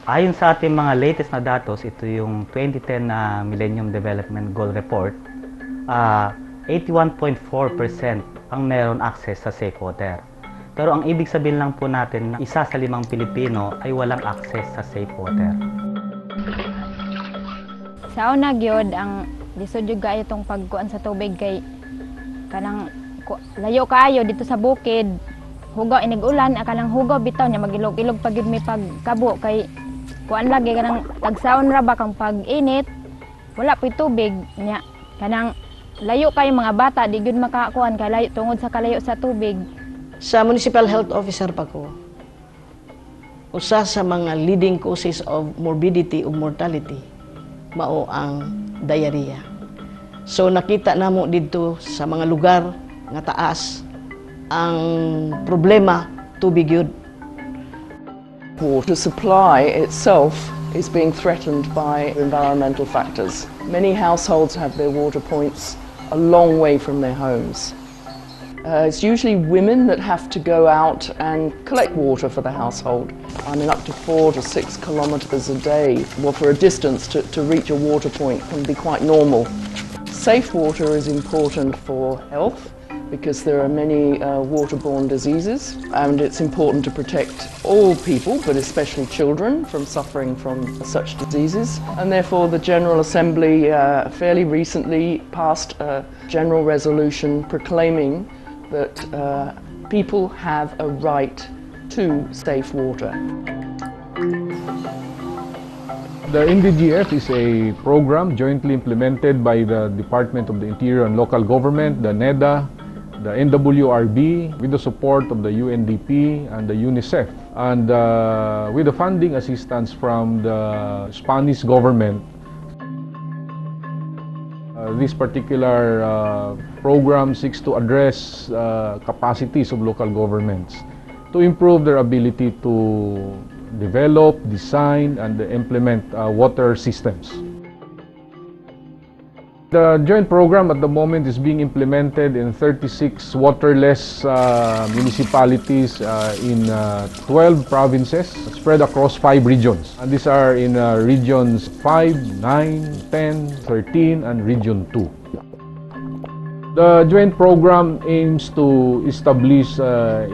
Ayon sa ating mga latest na datos, ito yung 2010 na Millennium Development Goal Report, 81.4% ang meron access sa safe water. Pero ang ibig sabihin lang po natin na isa sa 5 Pilipino ay walang access sa safe water. Sa una gyud ang lisod jud kaayo tong pagkuan sa tubig kay kanang layo kaayo dito sa bukid. Hugaw inig ulan, kanang hugaw bitaw niya magilog-ilog pag mi pagkabo kay kuan lagi kanang tagsaon ra ba kang pag-init, wala po'y tubig nya. Kanang layo kayo mga bata, di gyud makakuan kay layo tungod sa kalayo sa tubig. Sa municipal health officer pa ko, usa sa mga leading causes of morbidity o mortality mao ang diarrhea. So nakita namo dito sa mga lugar nga taas ang problema tubig yun. Water supply itself is being threatened by environmental factors. Many households have their water points a long way from their homes. It's usually women that have to go out and collect water for the household. I mean, up to 4 to 6 kilometers a day. Well, for a distance to reach a water point can be quite normal. Safe water is important for health, because there are many waterborne diseases, and it's important to protect all people, but especially children, from suffering from such diseases. And therefore the General Assembly fairly recently passed a general resolution proclaiming that people have a right to safe water. The NDGF is a program jointly implemented by the Department of the Interior and Local Government, the NEDA, the NWRB, with the support of the UNDP and the UNICEF, and with the funding assistance from the Spanish government. This particular program seeks to address capacities of local governments to improve their ability to develop, design, and implement water systems. The joint program at the moment is being implemented in 36 waterless municipalities in 12 provinces spread across 5 regions. And these are in regions 5, 9, 10, 13, and region 2. The joint program aims to establish a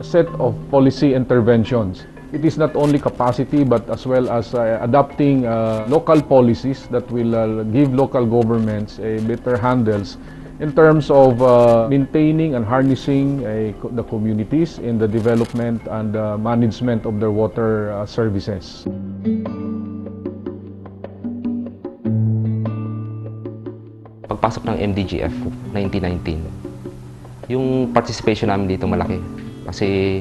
set of policy interventions. It is not only capacity, but as well as adopting local policies that will give local governments a better handles in terms of maintaining and harnessing the communities in the development and management of their water services. Pagpasok ng MDGF 1919, yung participation namin dito malaki kasi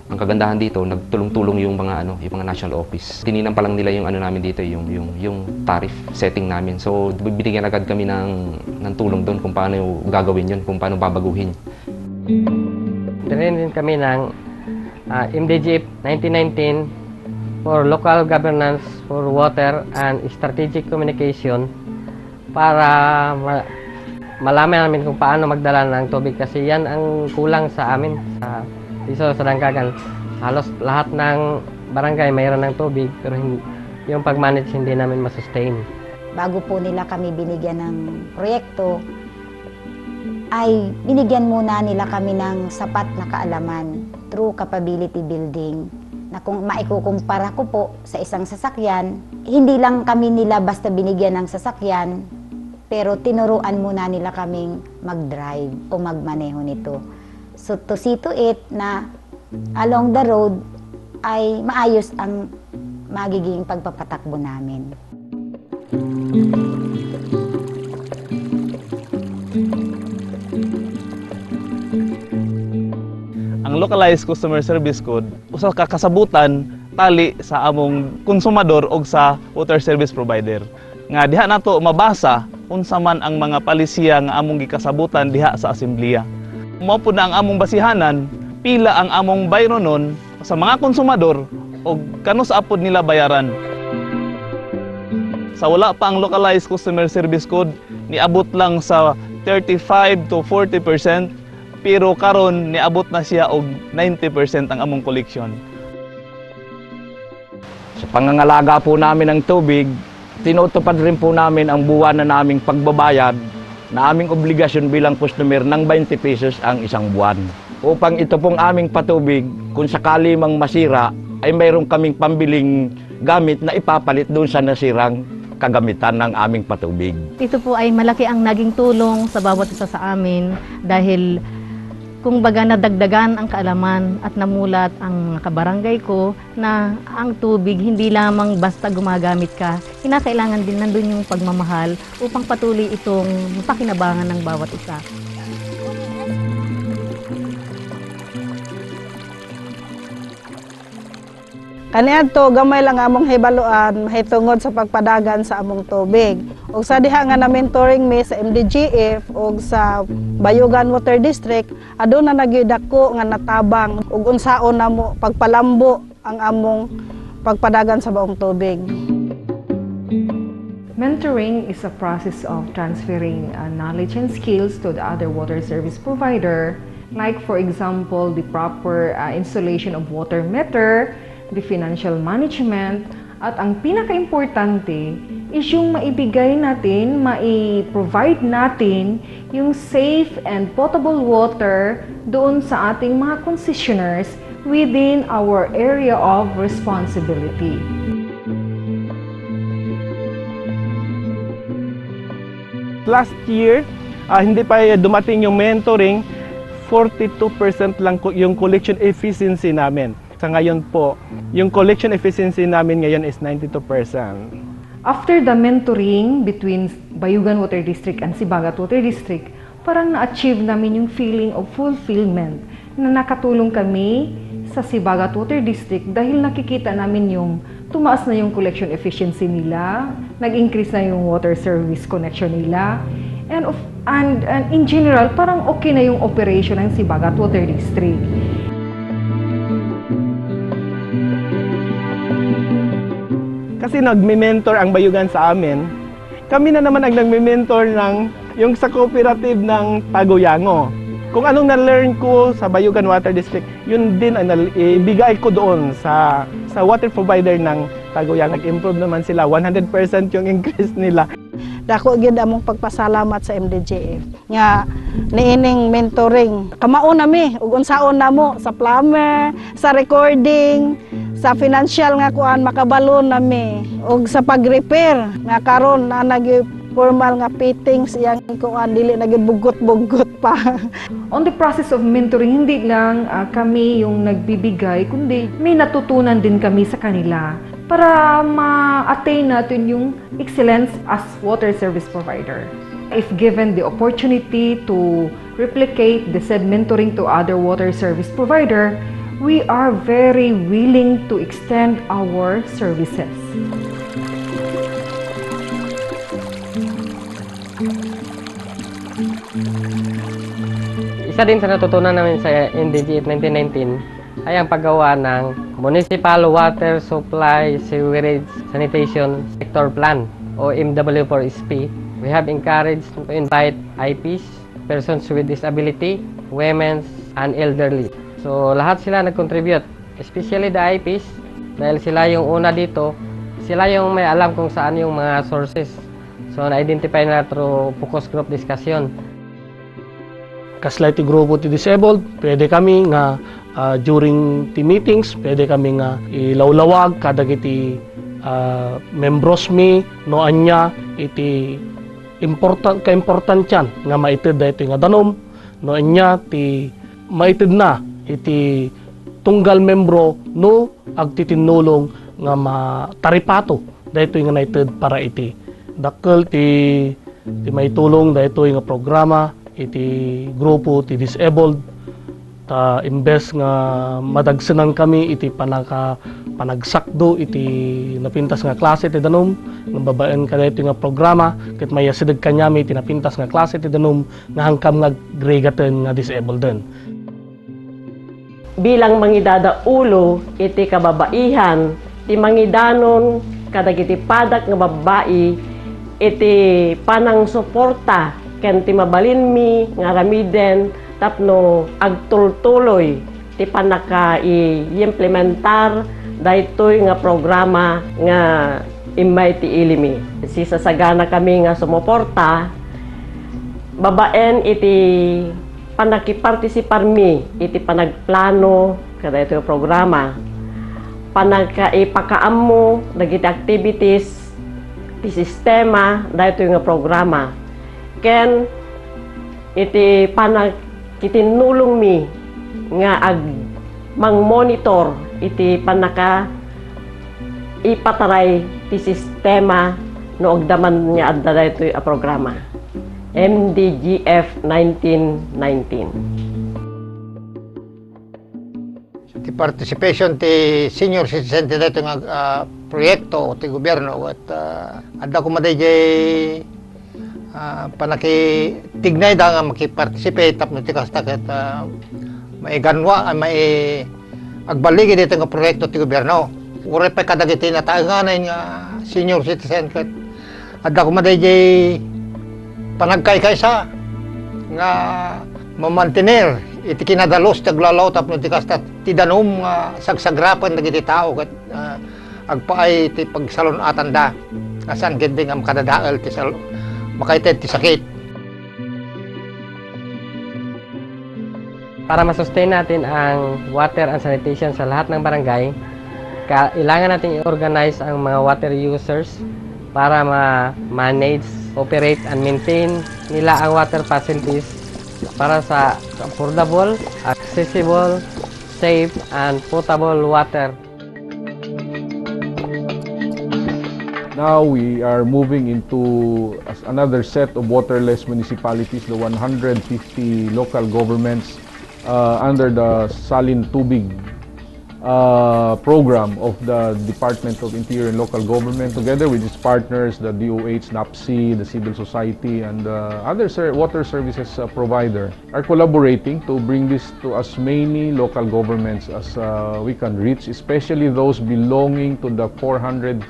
ang kagandahan dito, nagtulong-tulong yung mga national office. Tininan pa lang nila yung namin dito, yung tariff setting namin. So binigyan agad kami ng tulong doon kung paano gagawin yun, kung paano babaguhin. Din kami ng MDGF 1919 for local governance for water and strategic communication para malaman namin kung paano magdala ng tubig kasi yan ang kulang sa amin dito sa Dangkagan. Halos lahat ng barangay mayroon ng tubig pero yung pag-manage hindi namin masustain. Bago po nila kami binigyan ng proyekto, ay binigyan muna nila kami ng sapat na kaalaman through capability building na kung maikukumpara ko po sa isang sasakyan, hindi lang kami nila basta binigyan ng sasakyan, pero tinuruan muna nila kaming mag-drive o magmaneho nito. So to see to it na along the road ay maayos ang magiging pagpapatakbo namin. Ang localized customer service code usa ka kasabutan tali sa among konsumador o sa water service provider. Nga diha nato mabasa unsa man ang mga palisiya nga among gikasabutan diha sa asembleya. Mao pud na ang among basihanan pila ang among bayronon sa mga konsumador o kano sa apod nila bayaran. Sa wala pa ang localized customer service code, niabot lang sa 35 to 40%, pero karon niabot na siya og 90% ang among koleksyon. Sa pangangalaga po namin ng tubig, tinutupad rin po namin ang buwan na naming pagbabayad na aming obligasyon bilang customer ng 20 pesos ang isang buwan. Upang ito pong aming patubig, kung sakali mang masira, ay mayroon kaming pambiling gamit na ipapalit doon sa nasirang kagamitan ng aming patubig. Ito po ay malaki ang naging tulong sa bawat isa sa amin dahil kung baga nadagdagan ang kaalaman at namulat ang kabarangay ko na ang tubig hindi lamang basta gumagamit ka, kinakailangan din nandun yung pagmamahal upang patuloy itong pakinabangan ng bawat isa. Kaniadto gamay lang among hibaluan mahitungod sa pagpadagan sa among tubig. Ug sa diha nga na mentoring mi sa MDGF ug sa Bayugan Water District, aduna nagyud ako nga natabang ug unsaon namo pagpalambo ang among pagpadagan sa baong tubig. Mentoring is a process of transferring knowledge and skills to the other water service provider, like for example, the proper installation of water meter, the financial management, at ang pinaka-importante is yung maibigay natin, mai-provide natin yung safe and potable water doon sa ating mga concessionaires within our area of responsibility. Last year, hindi pa dumating yung mentoring, 42% lang yung collection efficiency namin. Sa ngayon po, yung collection efficiency namin ngayon is 92%. After the mentoring between Bayugan Water District and Sibagat Water District, parang na-achieve namin yung feeling of fulfillment na nakatulong kami sa Sibagat Water District dahil nakikita namin yung tumaas na yung collection efficiency nila, nag-increase na yung water service connection nila, and in general, parang okay na yung operation ng Sibagat Water District. Kasi nagme-mentor ang Bayugan sa amin, kami na naman ang nagme-mentor ng yung sa cooperative ng Tagoyango. Kung anong na-learn ko sa Bayugan Water District, yun din ang ibigay ko doon sa water provider ng Tagoyango. Nag-improve naman sila, 100% yung increase nila. Dako gyud among pagpasalamat sa MDGF nga niining mentoring. Kamao nami ug unsaon namo sa plumber, sa recording, sa financial nga kuan makabalon nami ug sa pag-repair nga karon na formal nga fittings iyang kuan dili nagbugot-bugot pa. On the process of mentoring, hindi lang kami yung nagbibigay, kundi may natutunan din kami sa kanila para ma-attain natin yung excellence as water service provider. If given the opportunity to replicate the said mentoring to other water service provider, we are very willing to extend our services. Isa din sa natutunan namin sa MDGF 1919 ay ang paggawa ng Municipal Water Supply Sewerage Sanitation Sector Plan o MW4SP. We have encouraged to invite IPs, persons with disability, women, and elderly. So lahat sila nag-contribute, especially the IPs dahil sila yung una dito, sila yung may alam kung saan yung mga sources. So na-identify na through focus group discussion. Kaslay ti grupo ti disabled, pwede kami nga during ti meetings, pwede kami nga ilawlawag kadag iti membros mi no anya iti kaimportant yan nga maited da iti nga danom no anya ti maited na iti tunggal membro no agtitinulong nga mataripato dahito nga naited para iti dakkel ti maitulong dahito nga programa iti grupo ti disabled ta imbes nga madagsenan kami iti panagsakdo iti napintas nga klase ti danom nga babaen kada iti nga programa ket mayasideg kanyami iti napintas nga klase ti danom nga hangkam nga gregaten nga disabled den. Bilang mangidada ulo iti kababaihan ti mangidanon kadag iti padak nga babae iti panang suporta ken ti mabalin mi nga ramiden tapno agtultuloy ti panaka i-implementar daytoy nga programa nga imbay ti ilimi. Sisasagana kami nga sumuporta babaen iti panakipartisipar mi iti panagplano kada ito programa panagkaipakaam mo dagiti activities ti sistema daytoy nga programa ken iti kitinulong mi nga mang-monitor iti panaka ipataray ti sistema no agdaman niya adda daytoy a programa MDGF 1919. Ti participation ti senior citizen ti daytoy nga proyekto ti gobyerno at adda ko maday panakitignay da nga makiparticipate tapno ti kasta ket maiganwa may agbaligi dito nga proyekto ti gobyerno ure pa kadagiti nataanganay nga senior citizen ket adda ko maday panagkaykaysa nga mamantener iti kinadalos taglalaw tapno ti kasta ti danom nga sagsagrapan dagiti tao ket agpaay ti pagsalunatan da asan ket nga makadadael ti makaited ti sakit. Para masustain natin ang water and sanitation sa lahat ng barangay, kailangan natin i-organize ang mga water users para ma-manage, operate, and maintain nila ang water facilities para sa affordable, accessible, safe, and potable water. Now we are moving into another set of waterless municipalities, the 150 local governments under the Salin Tubig program of the Department of Interior and Local Government, together with its partners, the DOH, NAPSI, the civil society, and other water services provider, are collaborating to bring this to as many local governments as we can reach, especially those belonging to the 454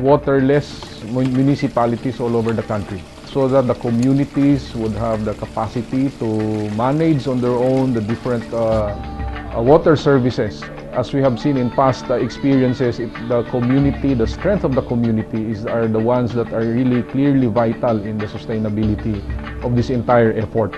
waterless municipalities all over the country, so that the communities would have the capacity to manage on their own the different water services. As we have seen in past experiences, the community, the strength of the community are the ones that are really clearly vital in the sustainability of this entire effort.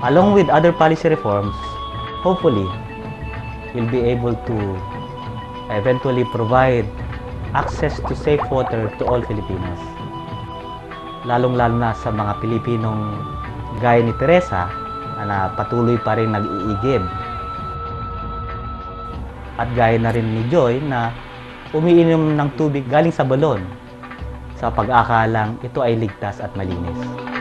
Along with other policy reforms, hopefully, we'll be able to eventually provide access to safe water to all Filipinos. Lalong-lalo na sa mga Pilipinong gaya ni Teresa na patuloy pa rin nag-iigib. At gaya na rin ni Joy na umiinom ng tubig galing sa balon sa pag-akalang ito ay ligtas at malinis.